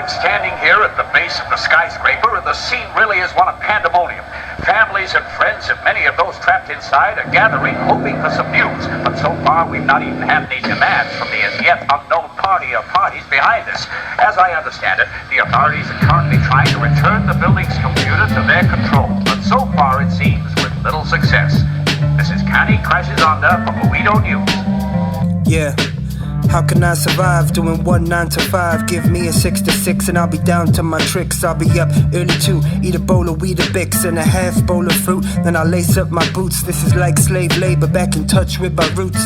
standing here at the base of the skyscraper, and the scene really is one of pandemonium. Families and friends of many of those trapped inside are gathering, hoping for some news. But so far, we've not even had any demands from the as yet unknown party or parties behind us. As I understand it, the authorities are currently trying to return the building's computer to their control. But so far, it seems with little success. This is Connie Crashes Onda for Oedo News. Yeah. How can I survive doing 1 9 to 5? Give me a 6 to 6 and I'll be down to my tricks. I'll be up early to eat a bowl of Weetabix and a half bowl of fruit. Then I'll lace up my boots. This is like slave labor, back in touch with my roots.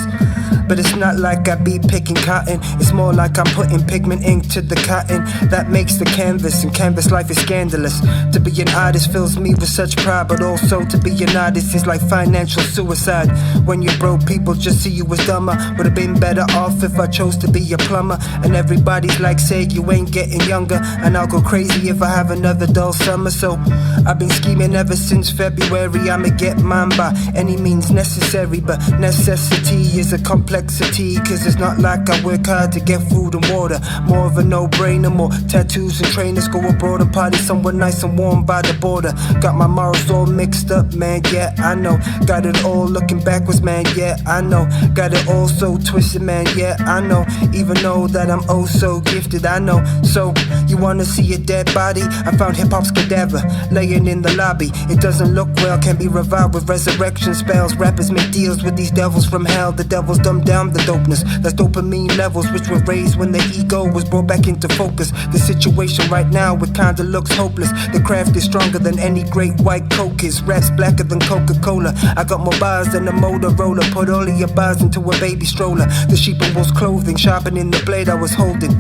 But it's not like I be picking cotton. It's more like I'm putting pigment ink to the cotton that makes the canvas, and canvas life is scandalous. To be an artist fills me with such pride, but also to be an artist is like financial suicide. When you're broke, people just see you as dumber. Would've been better off if I chose to be a plumber. And everybody's like, say you ain't getting younger, and I'll go crazy if I have another dull summer. So I've been scheming ever since February. I'ma get mine by any means necessary, but necessity is a complexity, cause it's not like I work hard to get food and water. More of a no-brainer, more tattoos and trainers. Go abroad and party somewhere nice and warm by the border. Got my morals all mixed up, man, yeah, I know. Got it all looking backwards, man, yeah, I know. Got it all so twisted, man, yeah, I know. Even though that I'm oh so gifted, I know. So, you wanna see a dead body? I found HipHop's Cadava laying in the lobby. It doesn't look well, can be revived with resurrection spells. Rappers make deals with these devils from hell. The devils dumbed down the dopeness. That's dopamine levels which were raised when the ego was brought back into focus. The situation right now, it kinda looks hopeless. The craft is stronger than any great white coke is. Raps blacker than Coca-Cola. I got more bars than a Motorola. Put all of your bars into a baby stroller. The sheep in wolf's clothing, sharpening the blade I was holding.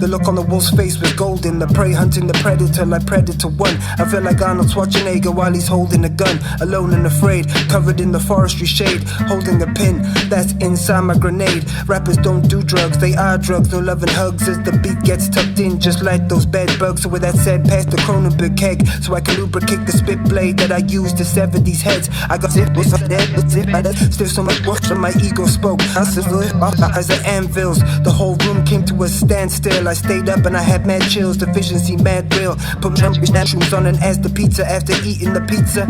The look on the wolf's face was golden. The prey hunting the predator like Predator 1. I feel like Arnold Schwarzenegger while he's holding a gun. Alone and afraid, covered in the forestry shade. Holding a pin that's inside my grenade. Rappers don't do drugs, they are drugs. No love and hugs as the beat gets tucked in, just like those bed bugs. So with that said, pass the Cronenberg keg so I can lubricate the spit blade that I use to sever these heads. I got zip with dead, but zip by that. Still so much work so my ego spoke. I civil as the anvils. The whole room came to a standstill. I stayed up and I had mad chills. The vision seemed mad real. Put mushrooms on and asked the pizza. After eating the pizza,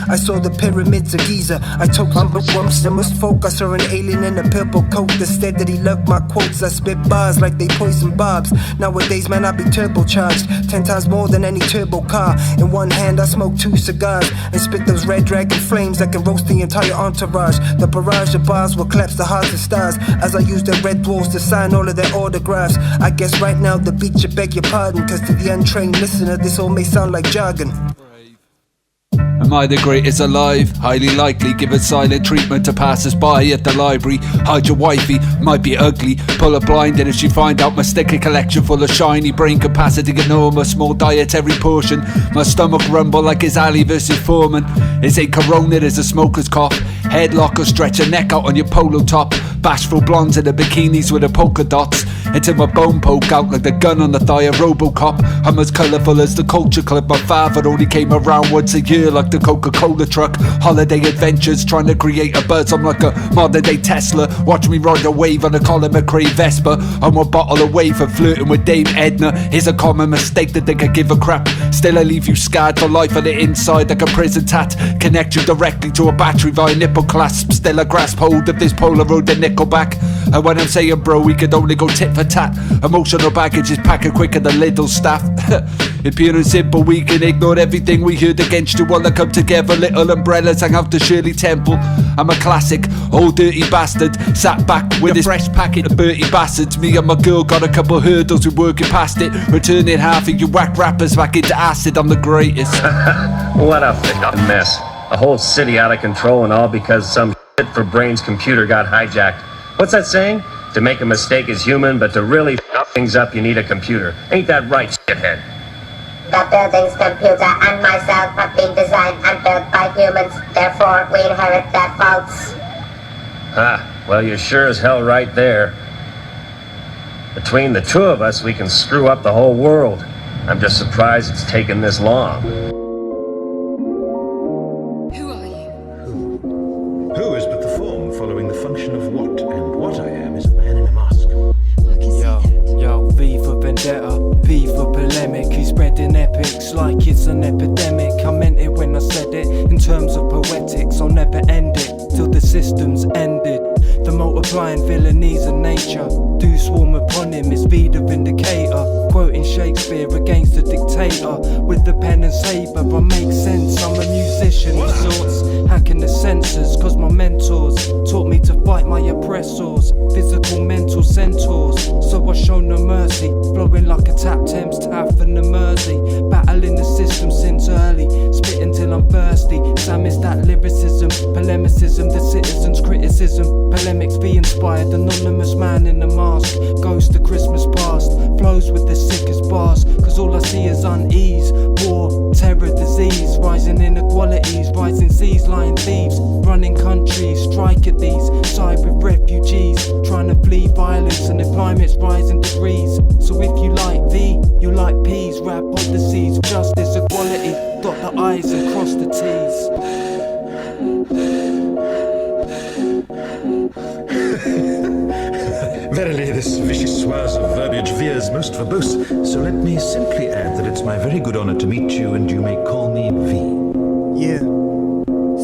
I saw the pyramids of Giza. I took lumps and most folk. I saw an alien in a purple coat that said that he loved my quotes. I spit bars like they poison barbs. Nowadays, man, I be turbocharged 10 times more than any turbo car. In one hand, I smoke 2 cigars and spit those red dragon flames that can roast the entire entourage. The barrage of bars will collapse the hearts of stars as I use the red dwarfs to sign all of their autographs. I guess right now the beat should beg your pardon, cause to the untrained listener this all may sound like jargon. Am I the greatest alive? Highly likely. Give a silent treatment to passers-by at the library. Hide your wifey, might be ugly. Pull her blind and if she find out, mistake a collection full of shiny brain capacity, enormous, small dietary portion. My stomach rumble like it's Ali versus Foreman. It's a corona, there's a smoker's cough. Headlock or stretch your neck out on your polo top. Bashful blondes in the bikinis with the polka dots. Until my bone poke out like the gun on the thigh of Robocop. I'm as colourful as the culture club. My father only came around once a year like the Coca-Cola truck. Holiday adventures trying to create a buzz. I'm like a modern day Tesla. Watch me ride a wave on a Colin McRae Vespa. I'm a bottle away from flirting with Dame Edna. It's a common mistake that they could give a crap. Still I leave you scarred for life on the inside like a prison tat. Connect you directly to a battery via nipple clasp. Still I grasp hold of this Polaroid the Nickelback. And when I'm saying bro, we could only go tit for tat. Emotional baggage is packing quicker than Lidl staff. In pure and simple, we can ignore everything we heard against you. While I come together, little umbrellas hang out to Shirley Temple. I'm a classic, old dirty bastard. Sat back with this fresh packet of Bertie bastards. Me and my girl got a couple hurdles, we're working past it. Returning half of you whack rappers back into acid. I'm the greatest. What a f***ing mess. A whole city out of control and all because some shit for brains computer got hijacked. What's that saying? To make a mistake is human, but to really f*** things up you need a computer. Ain't that right, shithead? The building's computer and myself have been designed and built by humans. Therefore, we inherit their faults. Ah, well, you're sure as hell right there. Between the two of us, we can screw up the whole world. I'm just surprised it's taken this long. Who are you? Who is but the form following the function of what, and what I am is a man in a mask. I can see that. Yo, V for Vendetta, P for Belay. polemic. He's spreading epics like it's an epidemic. I meant it when I said it. In terms of poetics, I'll never end it till the system's ended. The multiplying villainies of nature do swarm upon him, it's V the Vindicator. Quoting Shakespeare against the dictator. With the pen and saber I make sense. I'm a musician of sorts, hacking the senses. Cause my mentors taught me to fight my oppressors. Physical, mental centaurs. So I show no mercy, flowing like a tap Thames Taff and the Mersey. Battling the system since early, spitting till I'm thirsty. Sam is that lyricism, polemicism, the citizens' criticism. Polemics be inspired, anonymous man in the mask. Goes to Christmas past, flows with the sickest bars. Cause all I see is unease, war, terror, disease. Rising inequalities, rising seas, lying thieves. Running countries, strike at these. Side with refugees, trying to flee violence and the climate's rising degrees. So if you like V, you like P's. Rap odysseys, justice, equality. Dot the I's and cross the T's. Verily, this vicious swaz of verbiage veers most verbose, so let me simply add that it's my very good honor to meet you, and you may call me V. Yeah,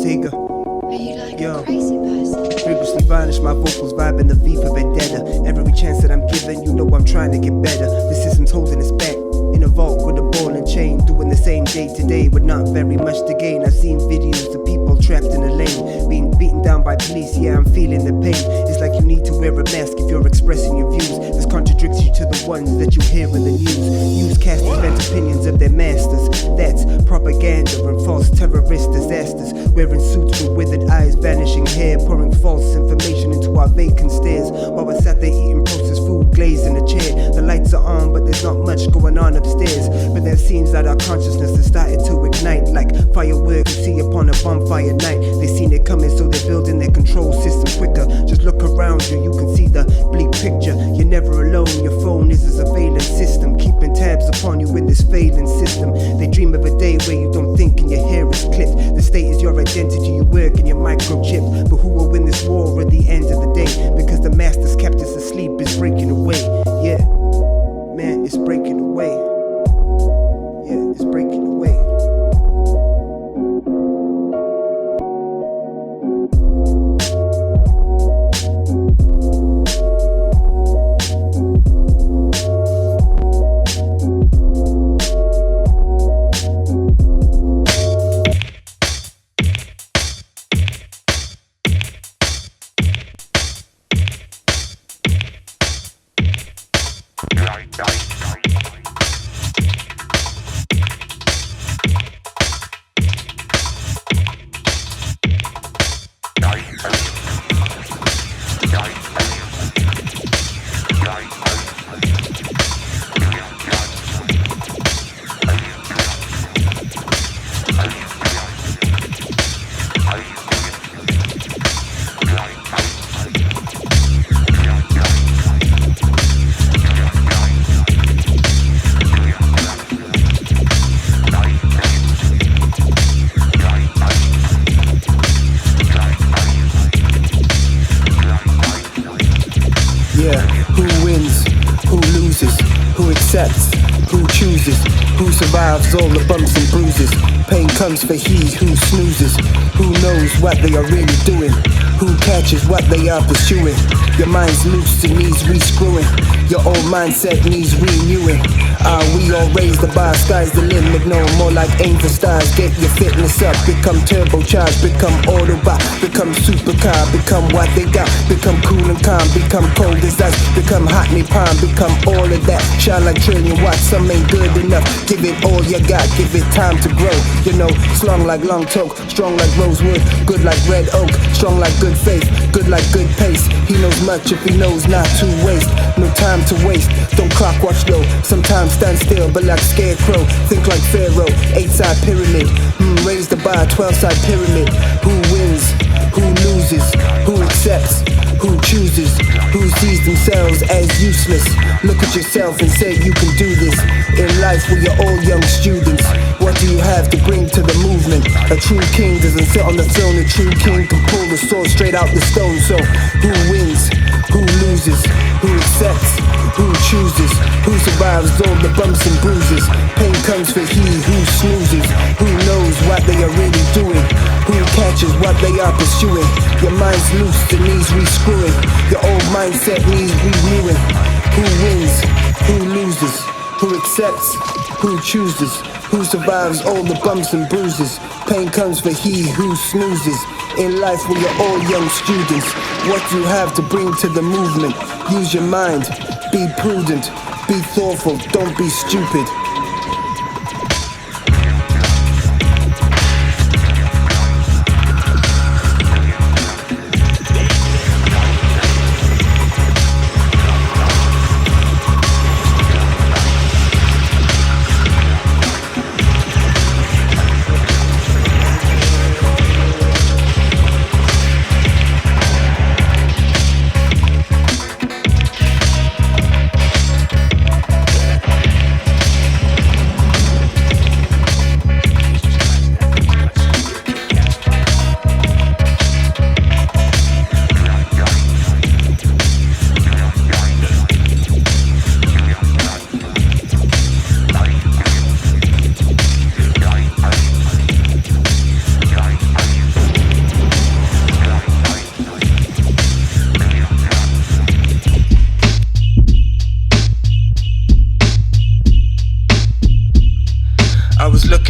Sega. Are you like Yo. a crazy person? Frequently varnish my vocals, vibing the V for Vendetta. Every chance that I'm given, you know I'm trying to get better. The system's holding us back. In a vault with a ball and chain, doing the same day to day with not very much to gain. I've seen videos of people trapped in a lane, being beaten down by police. Yeah, I'm feeling the pain. It's like you need to wear a mask if you're expressing your views. This contradicts you to the ones that you hear in the news. Newscasters vent opinions of their masters. That's propaganda and false terrorist disasters. Wearing suits with withered eyes, vanishing hair, pouring false information into our vacant stares. While we're sat there eating processed food, glazed in a chair. The lights are on, but there's not much going on upstairs. But there seems that our consciousness has started to ignite like fireworks you see upon a bonfire night. They seen it coming, so they're building their control system quicker. Just look around you, you can see the bleak picture. You're never alone, your phone is a surveillance system, keeping tabs upon you in this failing system. They dream of a day where you don't think and your hair is clipped. The state is your identity, you work and you're microchipped. But who will win this war at the end of the day? Because the masters kept us asleep, it's breaking away. Yeah, man, it's breaking away. Yeah, it's breaking away. Who chooses, who survives all the bumps and bruises. Pain comes for he who snoozes. Who knows what they are really doing? Who catches what they are pursuing? Your mind's loose and needs rescrewing. Your old mindset needs renewing. Are we all raised the bar? Sky's the limit, no more like aim for stars. Get your fitness up, become turbocharged, become Autobot, become supercar, become what they got, become cool and calm, become cold as ice, become hot napalm, become all of that. Shine like trillion watts, some ain't good enough. Give it all you got, give it time to grow. You know, slung like long toke, strong like rosewood, good like red oak, strong like good faith, good like good pace. He knows much if he knows not to waste. No time to waste, don't clock watch though. Sometimes stand still, but like scarecrow. Think like Pharaoh, 8-side pyramid. Raise the bar, 12-side pyramid. Who wins? Who loses? Who accepts? Who chooses? Who sees themselves as useless? Look at yourself and say you can do this. In life we are all young students. What do you have to bring to the movement? A true king doesn't sit on the throne. A true king can pull the sword straight out the stone. So who wins? Who loses? Who accepts? Who chooses? Who survives all the bumps and bruises? Pain comes for he who snoozes. Who knows what they are really doing? Who catches what they are pursuing? Your mind's loose, it needs rescrewing. Your old mindset needs renewing. Who wins? Who loses? Who accepts? Who chooses? Who survives all the bumps and bruises? Pain comes for he who snoozes. In life we are all young students. What you have to bring to the movement? Use your mind, be prudent, be thoughtful, don't be stupid.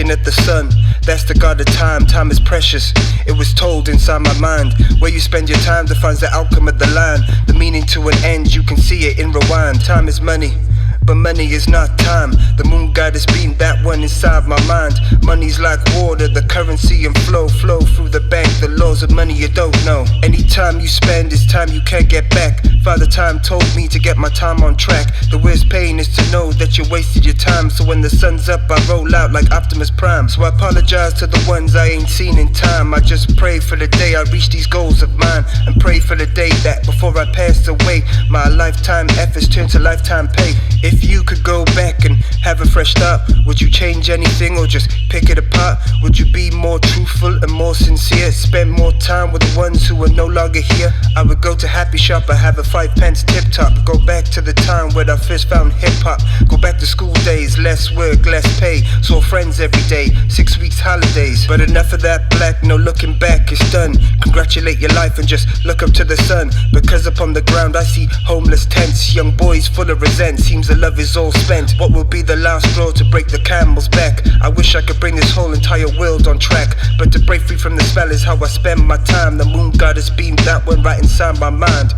At the sun, that's the god of time. Time is precious, it was told inside my mind. Where you spend your time defines the outcome of the line. The meaning to an end, you can see it in rewind. Time is money, but money is not time. The moon goddess beam, that one inside my mind. Money's like water, the currency and flow through the bank. The laws of money you don't know. Any time you spend is time you can't get back. Father Time told me to get my time on track. The worst pain is to know that you wasted your time. So when the sun's up I roll out like Optimus Prime. So I apologize to the ones I ain't seen in time. I just pray for the day I reach these goals of mine, and pray for the day that before I passed away my lifetime efforts turn to lifetime pay. If you could go back and have a fresh start, would you change anything or just pick it apart? Would you be more truthful and more sincere? Spend more time with the ones who are no longer here? I would go to Happy Shop, I have a 5 pence tip top. Go back to the time when I first found hip-hop. Go back to school days, less work, less pay. Saw friends every day, 6 weeks holidays. But enough of that black, no looking back, it's done. Congratulate your life and just look up to the sun. Because upon the ground I see homeless tents, young boys full of resent. Seems the love is all spent. What will be the last straw to break the camel's back? I wish I could bring this whole entire world on track, but to break free from the spell is how I spend my time. The moon goddess beamed that one right inside my mind.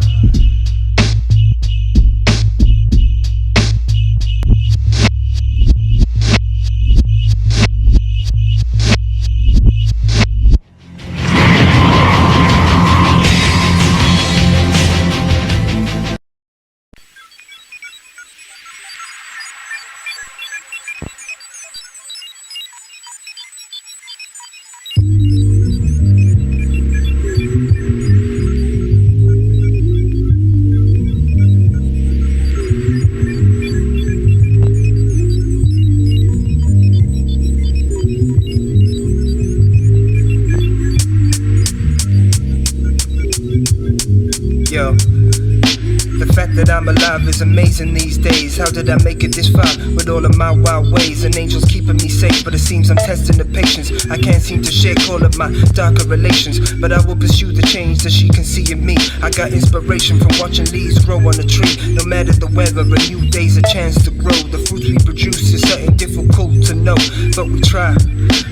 Yo, the fact that I'm alive is amazing these days. How did I make it this far with all of my wild ways? An angel's keeping me safe, but it seems I'm testing the patience. I can't seem to shake all of my darker relations, but I will pursue the change that she can see in me. I got inspiration from watching leaves grow on a tree. No matter the weather, a new day's a chance to grow. The fruits we produce is something difficult to know, but we try.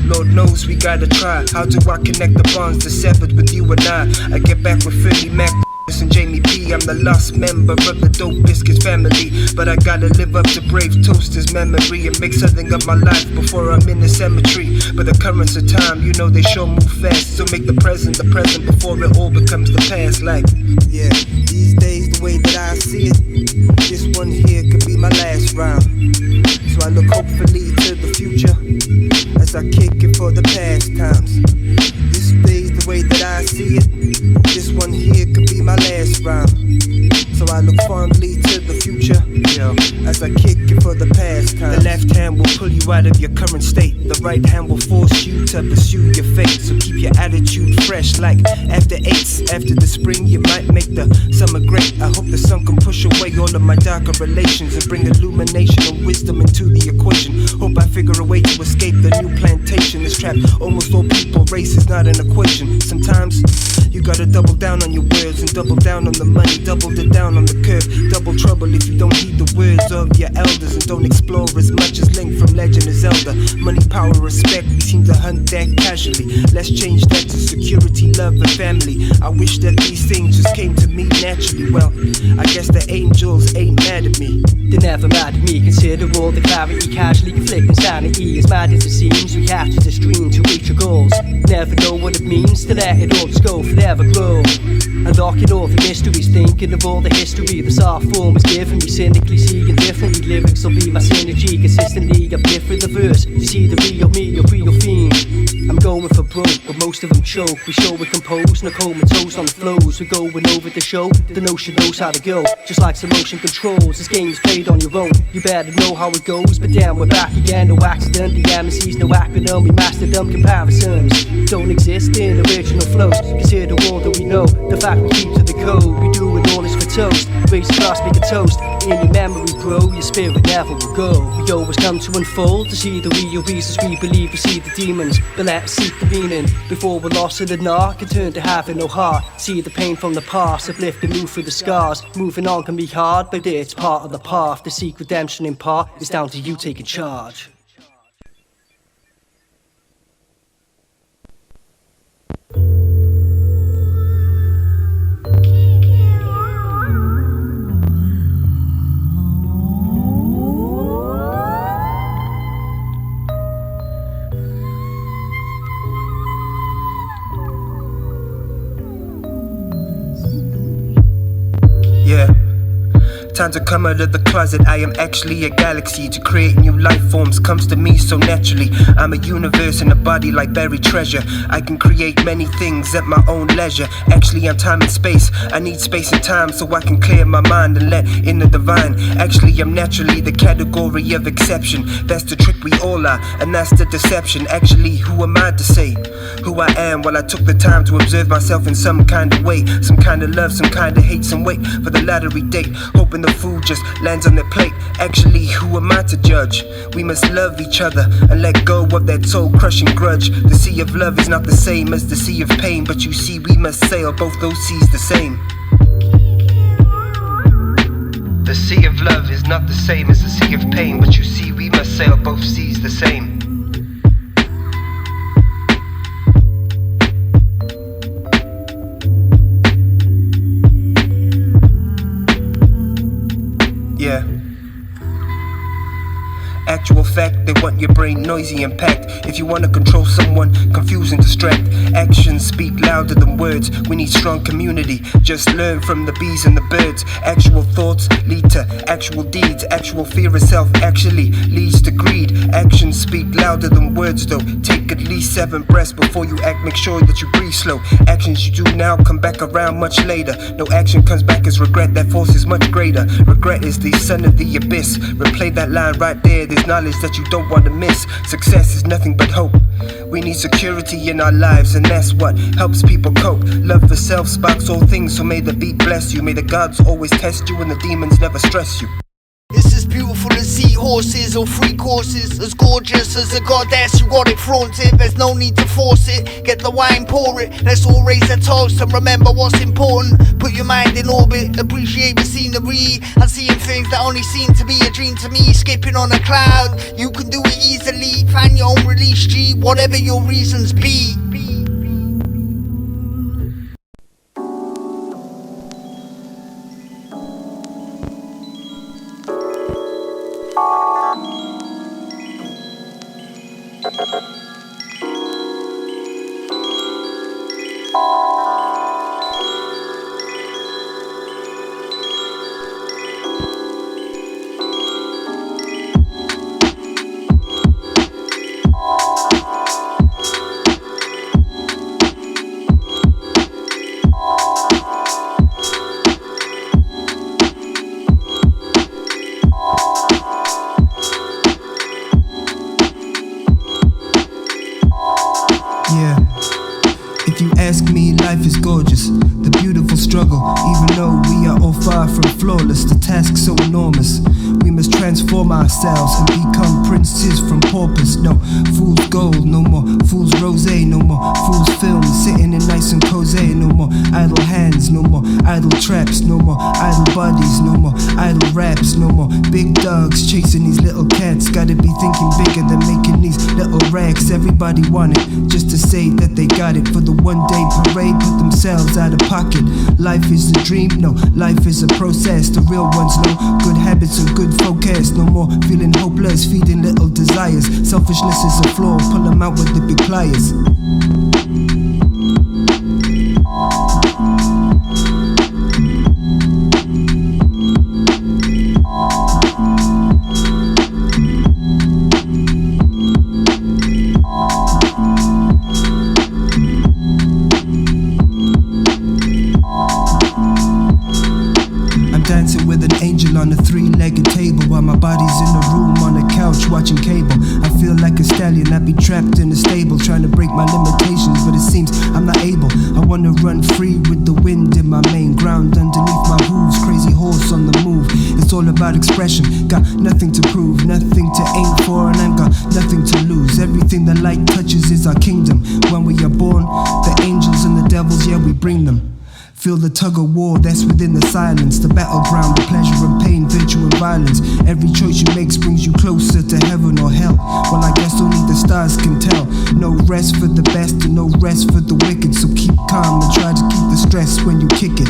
Lord knows we gotta try. How do I connect the bonds that severed with you and I get back with Philly Mac and Jamie P. I'm the lost member of the Dope Biscuits family, but I gotta live up to Brave Toaster's memory and make something of my life before I'm in the cemetery. But the currents of time, you know they sure move fast, so make the present before it all becomes the past. Like, yeah, these days the way that I see it, this one here could be my last round. So I look hopefully to the future as I kick it for the past times. This day's the way that I see it, this one here could be my last round. So I look fondly to the future. Yeah. as I kick it for the past time. The left hand will pull you out of your current state. The right hand will force you to pursue your fate. So keep your attitude fresh, like after eights. After the spring, you might make the summer great. I hope the sun can push away all of my darker relations and bring illumination and wisdom into the equation. Hope I figure a way to escape the new plantation. This trap, almost all people, race is not an equation. Sometimes you gotta double down on your words and double down on the money, double it down on the curve. Double trouble if you don't heed the words of your elders and don't explore as much as Link from Legend of Zelda. Money, power, respect, we seem to hunt that casually. Let's change that to security, love, and family. I wish that these things just came to me naturally. Well, I guess the angels ain't mad at me. They're never mad at me, consider all the clarity casually conflicting sanity. As mad as it seems, we have to just dream to reach our goals. Never know what it means to let it all just go, forever grow. Unlocking all the mysteries, thinking of all the history this art form is giving me. Cynically seeing differently, lyrics will be my synergy. Consistently uplift with the verse, you see the real me, your real theme. I'm going for broke, but most of them choke. We show we compose, no comatose on the flows. We're going over the show, the notion knows how to go. Just like some motion controls, this game is played on your own. You better know how it goes, but damn, we're back again. No accident, the MC's no acronym. We mastered them comparisons, don't exist in original flows. Consider all that we know, the fact we keep to the code. We do it all is for toast, raise a glass, make a toast. In your memory, bro, your spirit never will go. We always come to unfold, to see the real reasons we believe we see the demons. But let us seek the meaning, before we're lost in the dark and turn to having no heart. See the pain from the past, uplift and move through the scars. Moving on can be hard, but it's part of the path. To seek redemption in part, it's down to you taking charge. Yeah. Time to come out of the closet, I am actually a galaxy. To create new life forms comes to me so naturally. I'm a universe in a body like buried treasure. I can create many things at my own leisure. Actually I'm time and space, I need space and time so I can clear my mind and let in the divine. Actually I'm naturally the category of exception. That's the trick we all are, and that's the deception. Actually who am I to say who I am? Well I took the time to observe myself in some kind of way. Some kind of love, some kind of hate, some wait for the lottery date, hoping the food just lands on their plate. Actually, who am I to judge? We must love each other and let go of that soul-crushing grudge. The sea of love is not the same as the sea of pain, but you see we must sail both those seas the same. The sea of love is not the same as the sea of pain, but you see we must sail both seas the same. Yeah. Actual fact, they want your brain noisy and packed. If you wanna control someone, confuse and distract. Actions speak louder than words. We need strong community. Just learn from the bees and the birds. Actual thoughts lead to actual deeds. Actual fear of self actually leads to greed. Actions speak louder than words though. Take at least 7 breaths before you act. Make sure that you breathe slow. Actions you do now come back around much later. No action comes back as regret. That force is much greater. Regret is the son of the abyss. Replay that line right there. There's knowledge that you don't want to miss. Success is nothing but hope. We need security in our lives, and that's what helps people cope. Love for self sparks all things, so may the beat bless you. May the gods always test you and the demons never stress you. It's as beautiful as seahorses or free courses, as gorgeous as a goddess. You got it flaunted, there's no need to force it. Get the wine, pour it, let's all raise a toast and remember what's important. Put your mind in orbit, appreciate the scenery and seeing things that only seem to be a dream to me. Skipping on a cloud, you can do it easily. Find your own release, G, whatever your reasons be. far from flawless, the task so enormous. We must transform ourselves and become princes from paupers. No fool's gold, no more fool's rosé, no more fool's film, sitting in nice and cozy. No more idle hands, no more idle traps, no more idle bodies, no more idle raps, no more big dogs chasing these little cats. Gotta be thinking bigger than making these little rags. Everybody want it, just to say that they got it. For the one day parade, put themselves out of pocket. Life is a dream, no, life is a process. The real ones know good habits and good focus. No more feeling hopeless, feeding little desires. Selfishness is a flaw, pull them out with the big pliers. Dancing with an angel on a three-legged table, while my body's in a room on a couch watching cable. I feel like a stallion, I'd be trapped in a stable, trying to break my limitations, but it seems I'm not able. I wanna run free with the wind in my main ground underneath my hooves. Crazy horse on the move, it's all about expression. Got nothing to prove, nothing to aim for, and I've got nothing to lose. Everything the light touches is our kingdom. When we are born, the angels and the devils, yeah, we bring them. Feel the tug of war that's within the silence, the battleground, the pleasure and pain, virtue and violence. Every choice you make brings you closer to heaven or hell. Well, I guess only the stars can tell. No rest for the best and no rest for the wicked. So keep calm and try to keep the stress when you kick it.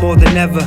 More than ever.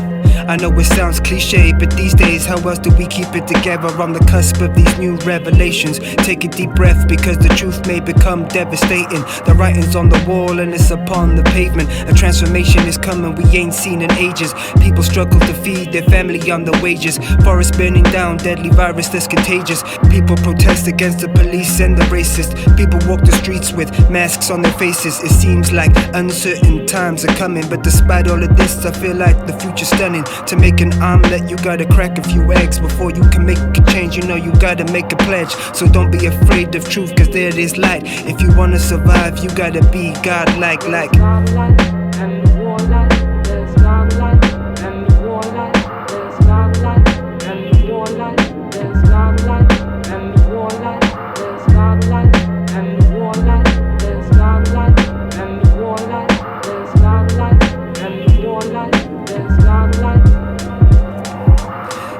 I know it sounds cliche, but these days, how else do we keep it together? On the cusp of these new revelations. Take a deep breath, because the truth may become devastating. The writing's on the wall and it's upon the pavement. A transformation is coming we ain't seen in ages. People struggle to feed their family on the wages. Forests burning down, deadly virus that's contagious. People protest against the police and the racist. People walk the streets with masks on their faces. It seems like uncertain times are coming, but despite all of this, I feel like the future's stunning. To make an omelet, you gotta crack a few eggs. Before you can make a change, you know you gotta make a pledge. So don't be afraid of truth, cause there is light. If you wanna survive, you gotta be godlike, like Starlight and the warlight, there's Starlight and the warlight, there's Starlight and the warlight, there's Starlight and the warlight, there's Starlight and the warlight, there's Starlight and the warlight, there's Starlight and the warlight, there's Starlight.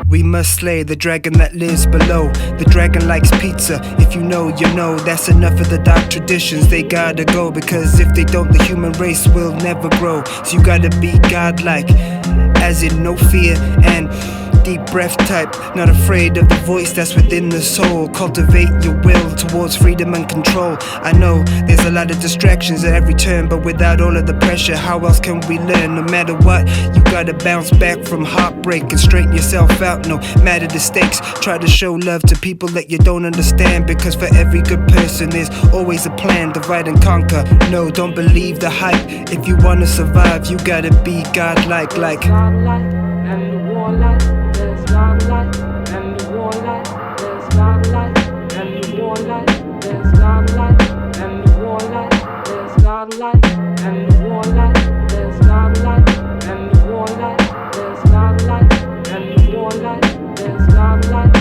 We must slay the dragon that lives below. The dragon likes pizza. If you know, you know. That's enough of the dark traditions. They gotta go, because if they don't, the human race will never grow. So you gotta be godlike, as in no fear, and deep breath type, not afraid of the voice that's within the soul. Cultivate your will towards freedom and control. I know there's a lot of distractions at every turn, but without all of the pressure, how else can we learn? No matter what, you gotta bounce back from heartbreak and straighten yourself out, no matter the stakes. Try to show love to people that you don't understand, because for every good person there's always a plan. Divide and conquer, no, don't believe the hype. If you wanna survive, you gotta be godlike, like Starlight and the warlight, there's Starlight and the warlight, there's Starlight and the warlight, there's Starlight and the warlight, there's Starlight and the warlight, there's Starlight and the warlight, there's Starlight and the warlight, there's Starlight.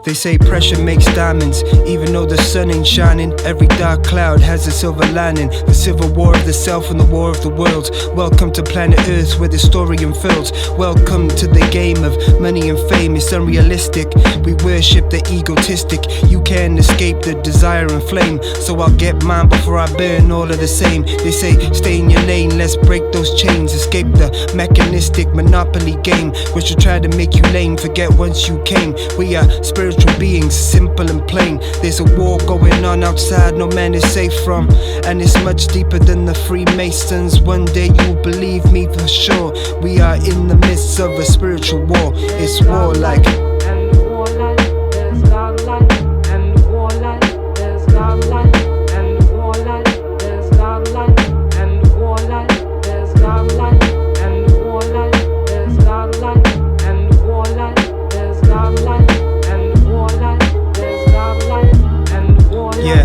They say pressure makes diamonds, even though the sun ain't shining. Every dark cloud has a silver lining. The civil war of the self and the war of the worlds. Welcome to planet Earth where the story unfolds. Welcome to the game of money and fame. It's unrealistic, we worship the egotistic. You can't escape the desire and flame, so I'll get mine before I burn all of the same. They say stay in your lane, let's break those chains. Escape the mechanistic monopoly game, which will try to make you lame. Forget once you came. We are spiritual beings, simple and plain. There's a war going on outside no man is safe from, and it's much deeper than the Freemasons. One day you'll believe me for sure. We are in the midst of a spiritual war. It's warlike. And the warlight, there's Starlight and the warlight, there's Starlight and the warlight, there's Starlight and the warlight, there's Starlight and the warlight, there's Starlight and the warlight, there's Starlight. Yeah,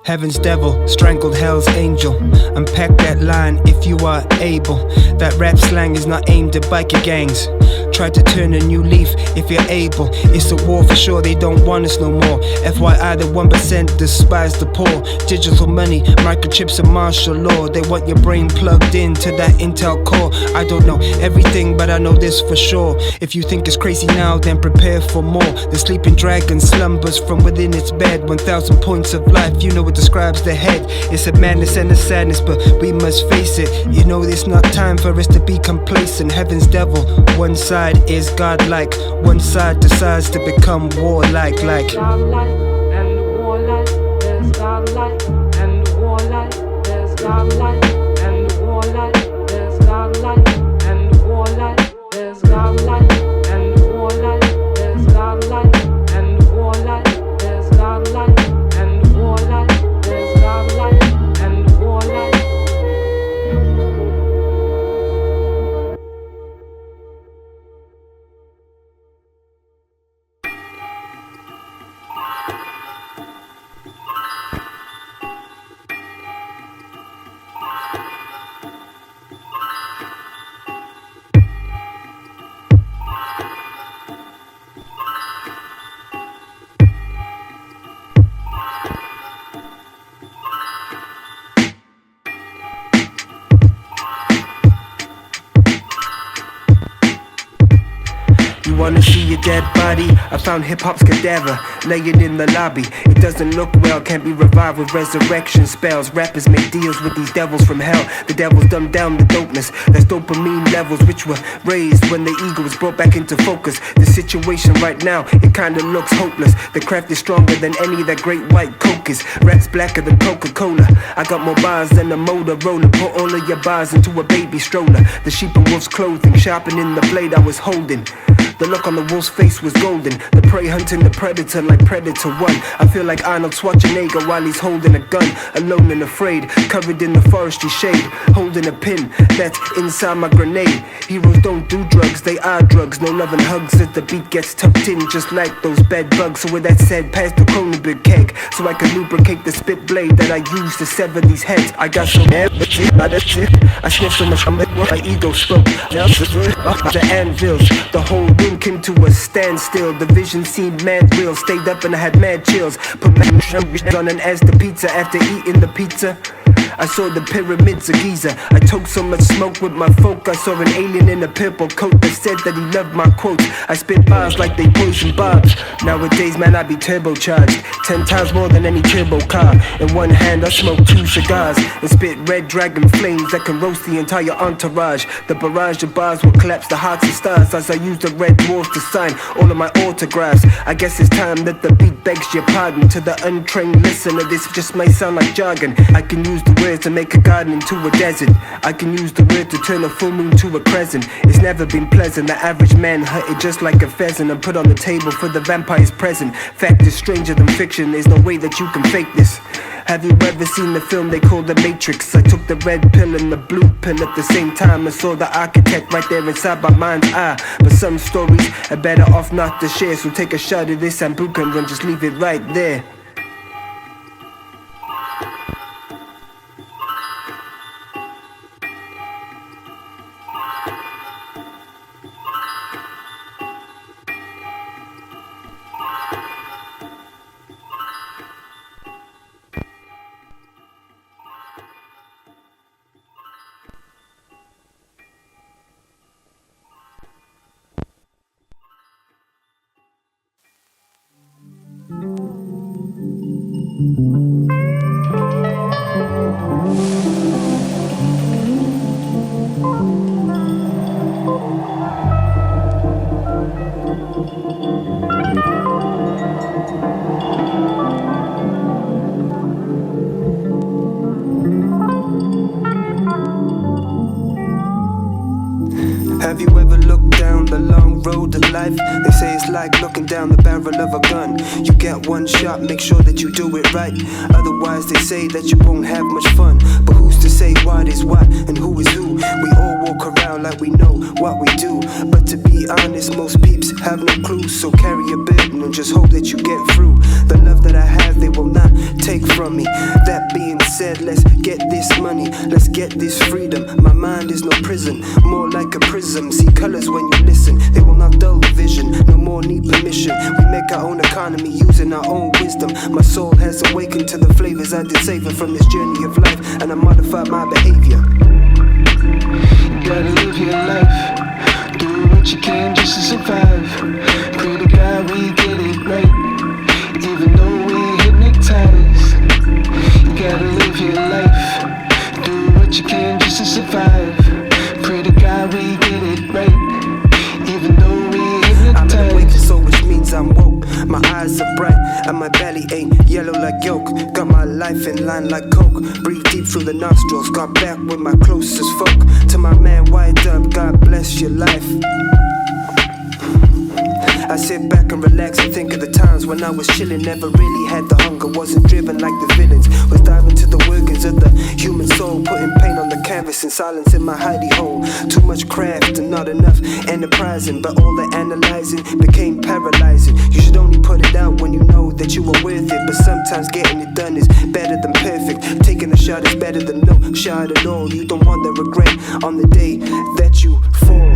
heaven's devil strangled hell's angel. Unpack that line if you are able. That rap slang is not aimed at biker gangs. Try to turn a new leaf if you're able. It's a war for sure, they don't want us no more. FYI, the 1% despise the poor. Digital money, microchips and martial law. They want your brain plugged into that Intel core. I don't know everything, but I know this for sure. If you think it's crazy now, then prepare for more. The sleeping dragon slumbers from within its bed. 1,000 points of life, you know it describes the head. It's a madness and a sadness, but we must face it. You know it's not time for us to be complacent. Heaven's devil, one side is godlike, one side decides to become warlike, like Starlight and the warlight, there's Starlight and the warlight, there's Starlight and the warlight, there's Starlight and the warlight, there's Starlight and the warlight, there's Starlight and the warlight, there's Starlight and the warlight, there's Starlight and the warlight. Wanna see your dead body? I found HipHop's Cadava laying in the lobby. It doesn't look well, can't be revived with resurrection spells. Rappers make deals with these devils from hell. The devils dumb down the dopeness. That's dopamine levels which were raised when the ego was brought back into focus. The situation right now, it kinda looks hopeless. The craft is stronger than any of that great white coke is. Rap's blacker than Coca-Cola. I got more bars than a Motorola. Put all of your bars into a baby stroller. The sheep and wolf's clothing, sharpening the blade I was holding. The look on the wolf's face was golden. The prey hunting the predator like Predator 1. I feel like Arnold Schwarzenegger while he's holding a gun, alone and afraid, covered in the forestry shade, holding a pin that's inside my grenade. Heroes don't do drugs, they are drugs. No love and hugs as the beat gets tucked in, just like those bed bugs. So with that said, pass the Kronenberg keg, so I can lubricate the spit blade that I use to sever these heads. I got so mad, I sniffed so much, my ego spoke. The anvils, the whole room came to a standstill. The vision seemed mad real, stayed up and I had mad chills. Put my on and as the pizza after eating the pizza. I saw the pyramids of Giza. I took so much smoke with my folk. I saw an alien in a purple coat that said that he loved my quotes. I spit bars like they poison barbs. Nowadays, man, I be turbocharged 10 times more than any turbo car. In one hand, I smoke 2 cigars and spit red dragon flames that can roast the entire entourage. The barrage of bars will collapse the hearts and stars as I use the red dwarf to sign all of my autographs. I guess it's time that the beat begs your pardon. To the untrained listener, this just may sound like jargon. I can use the words to make a garden into a desert. I can use the word to turn a full moon to a crescent. It's never been pleasant. The average man hunted just like a pheasant and put on the table for the vampires present. Fact is stranger than fiction. There's no way that you can fake this. Have you ever seen the film they call The Matrix? I took the red pill and the blue pill at the same time and saw the architect right there inside my mind's eye. But some stories are better off not to share, so take a shot of this sambuca and then just leave it right there. Have you ever looked down the long road of life? They say it's like looking down the barrel of a gun. You get one shot, make sure that you do it right. Otherwise they say that you won't have much fun. But who's to say what is what and who is who? We all walk around like we know what we do, but to be honest, most peeps have no clue. So carry a burden and just hope that you get through. The love that I have they will not take from me. That being said, let's get this money, let's get this freedom. My mind is no prison, more like a prism. See colors when you listen, they will not dull the vision. No more need permission, we make our own economy using our own wisdom. My soul has awakened to the flavors I did savor from this journey of life, and I modified my behavior. You gotta live your life, do what you can just to survive. Pray to God we get it right, even though we hypnotized. You gotta live your life, do what you can just to survive. Pray to God we get it right, even though we hypnotized. I'm awake, so which means I'm woke. My eyes are bright and my belly ain't yellow like yolk. Got my life in line like coke. Breathe deep through the nostrils. Got back with my closest folk. To my man White Up, God bless your life. I sit back and relax and think of the times when I was chillin', never really had the hunger, wasn't driven like the villains. Was diving to the workings of the human soul, putting paint on the canvas and silence in my hidey hole. Too much craft and not enough enterprising, but all the analyzing became paralyzing. You should only put it out when you know that you are worth it, but sometimes getting it done is better than perfect. Taking a shot is better than no shot at all. You don't want the regret on the day that you fall.